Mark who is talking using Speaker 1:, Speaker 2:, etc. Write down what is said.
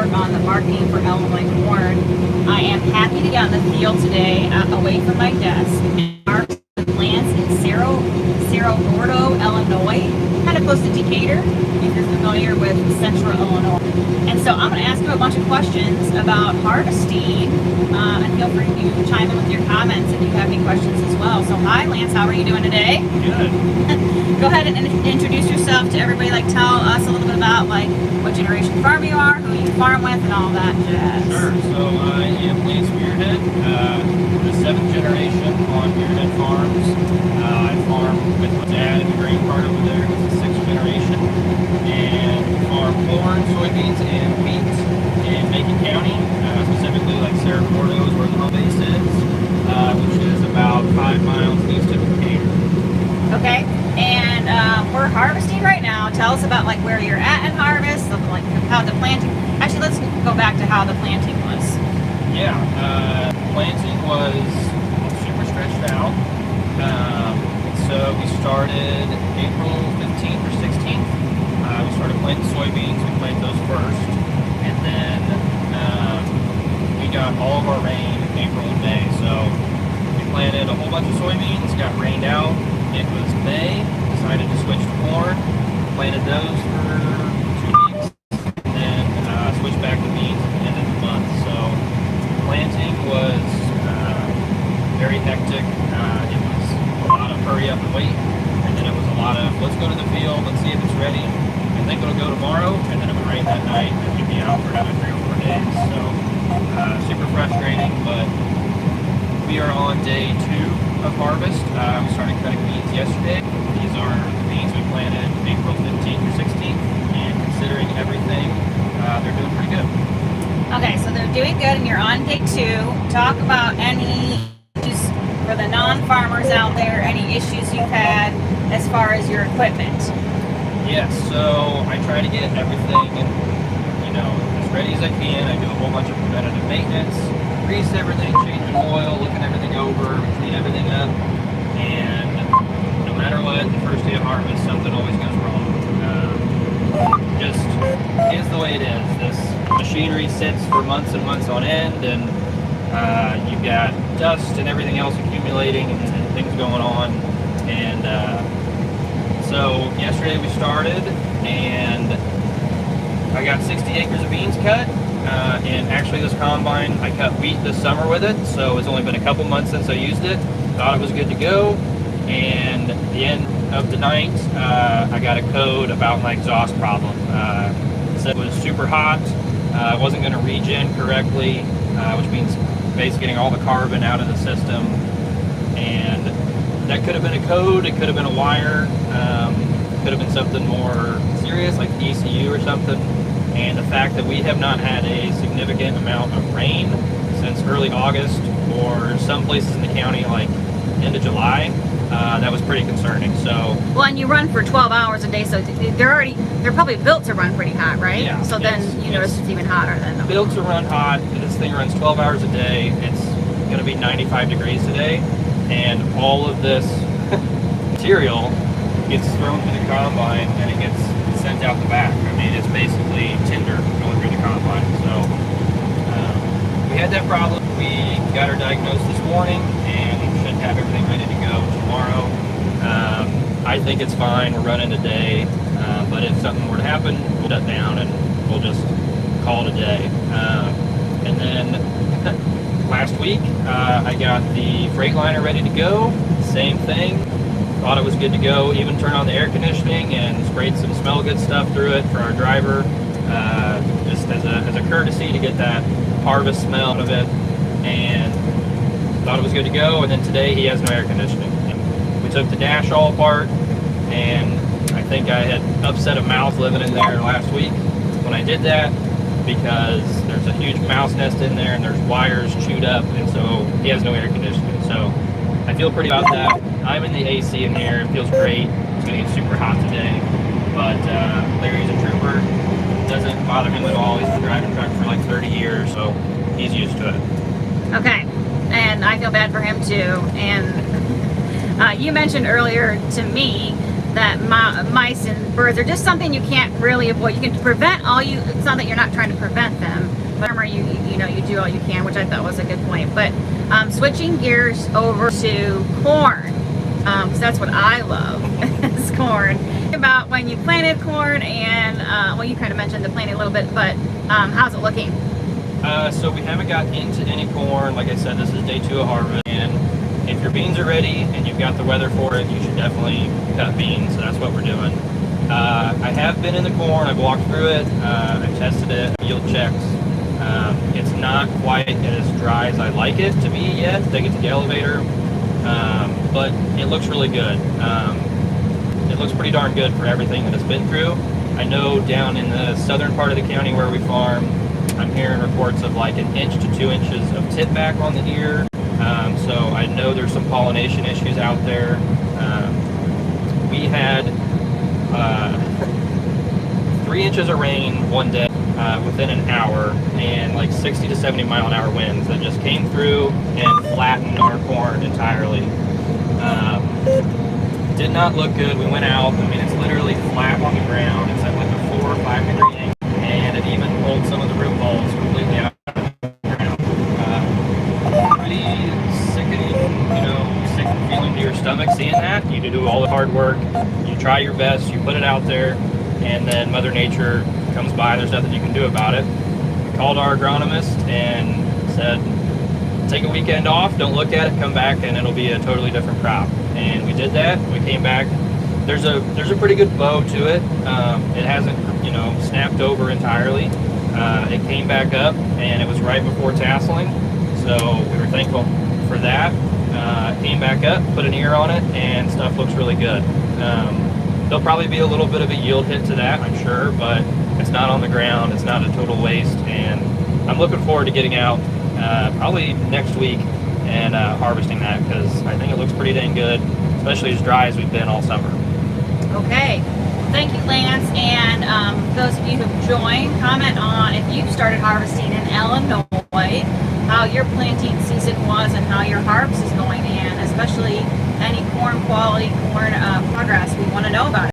Speaker 1: work on the marketing for Illinois corn. I am happy to get on the field today, away from my desk. Our plants in Cerro Gordo, Illinois, kind of close to Decatur, if you're familiar with central Illinois. And so I'm going to ask you a bunch of questions about harvesting, and feel free to chime in with your comments if you have any questions as well. So hi Lance, how are you doing today?
Speaker 2: Good.
Speaker 1: Go ahead and introduce yourself to everybody. Like, tell us a little bit about like what generation farmer you are, who you farm with, and all that jazz.
Speaker 2: Sure. So I am Lance Muirhead, the 7th generation on Muirhead Farms. I farm with my dad in the green part over there. He's the 6th generation, and we farm corn, soybeans, and wheat in Macon County, specifically like Cerro Gordo is where the home base is, which is about 5 miles east of Decatur.
Speaker 1: Okay, and we're harvesting right now. Tell us about like where you're at in harvest, like how the planting. Actually, let's go back to how the planting was.
Speaker 2: Yeah, planting was super stretched out. So we started April 15th or 16th. We started planting soybeans. We planted those first, and then we got all of our rain in April and May. So we planted a whole bunch of soybeans. Got rained out. It was May. Decided to switch to corn. Planted those for 2 weeks, and then switched back to beans at the end of the month. So planting was very hectic. It was a lot of hurry up and wait, and then it was a lot of let's go to the field, let's see if it's ready. I think it'll go tomorrow, and then it would rain that night, and we'd be out for another 3 or 4 days. So super frustrating, but we are on day 2 of harvest. We started cutting beans yesterday. These are the beans we planted April 15th or 16th, and considering everything, they're doing pretty good.
Speaker 1: Okay, so they're doing good, and you're on day 2. Talk about any issues for the non-farmers out there. Any issues you've had as far as your equipment?
Speaker 2: Yes, so I try to get everything, as ready as I can. I do a whole bunch of preventative maintenance, grease everything, changing oil, looking everything over, clean everything up, and no matter what, the first day of harvest, something always goes wrong. Just is the way it is. This machinery sits for months and months on end, and you've got dust and everything else accumulating and things going on, and so yesterday we started, and I got 60 acres of beans cut, and actually this combine, I cut wheat this summer with it, so it's only been a couple months since I used it. Thought it was good to go, and at the end of the night, I got a code about my exhaust problem. It said it was super hot, it wasn't going to regen correctly, which means basically getting all the carbon out of the system, and that could have been a code, it could have been a wire, could have been something more serious like the ECU or something. And the fact that we have not had a significant amount of rain since early August, or some places in the county like end of July, that was pretty concerning. So
Speaker 1: Well, and you run for 12 hours a day, so they're probably built to run pretty hot, right?
Speaker 2: Yeah,
Speaker 1: So then you notice it's even hotter than
Speaker 2: built to run hot. This thing runs 12 hours a day. It's going to be 95 degrees today, and all of this material gets thrown through the combine and it gets sent out the back. I mean, it's basically tinder going through the combine. So we had that problem. We got her diagnosed this morning, and should have everything ready to go tomorrow. I think it's fine. We're running today, but if something were to happen, we'll shut down and we'll just call it a day. And then last week, I got the Freightliner ready to go. Same thing. Thought it was good to go. Even turned on the air conditioning and sprayed some smell good stuff through it for our driver, just as a courtesy to get that harvest smell out of it. And thought it was good to go. And then today he has no air conditioning. And we took the dash all apart, and I think I had upset a mouse living in there last week when I did that, because there's a huge mouse nest in there and there's wires chewed up, and so he has no air conditioning. So I feel pretty about that. I'm in the AC in here. It feels great. It's going to get super hot today. But Larry's a trooper. Doesn't bother him at all. He's been driving truck for like 30 years, so he's used to it.
Speaker 1: Okay, and I feel bad for him too. And you mentioned earlier to me that mice and birds are just something you can't really avoid. You can prevent it's not that you're not trying to prevent them, all you can, which I thought was a good point. But switching gears over to corn, because that's what I love is corn. About when you planted corn and, well, you kind of mentioned the planting a little bit, but how's it looking?
Speaker 2: So we haven't got into any corn. Like I said, this is day 2 of harvest, and if your beans are ready and you've got the weather for it, you should definitely cut beans. So that's what we're doing. I have been in the corn. I've walked through it. I've tested it, yield checks. It's not quite as dry as I like it to be yet. They get to the elevator, but it looks really good. It looks pretty darn good for everything that it's been through. I know down in the southern part of the county where we farm, I'm hearing reports of like 1 inch to 2 inches of tip back on the ear. So I know there's some pollination issues out there. We had 3 inches of rain one day within an hour, and like 60 to 70 mile an hour winds that just came through and flattened our corn entirely. Did not look good. We went out. I mean, it's literally flat on the ground. It's at like a 4 or 5 degree angle, and it even pulled some of the root balls completely out of the ground. Pretty sickening, sick feeling to your stomach seeing that. You do all the hard work. You try your best. You put it out there, and then Mother Nature comes by. There's nothing you can do about it. We called our agronomist and said, take a weekend off, don't look at it, come back, and it'll be a totally different crop. And we did that. We came back. There's a pretty good bow to it. It hasn't snapped over entirely. It came back up, and it was right before tasseling, so we were thankful for that. Came back up, put an ear on it, and stuff looks really good. There'll probably be a little bit of a yield hit to that, I'm sure, but it's not on the ground. It's not a total waste, and I'm looking forward to getting out probably next week and harvesting that, because I think it looks pretty dang good, especially as dry as we've been all summer.
Speaker 1: Okay. Thank you, Lance. And those of you who've joined, comment on if you've started harvesting in Illinois, how your planting season was and how your harvest is going, and especially any corn quality, corn progress. We want to know about it.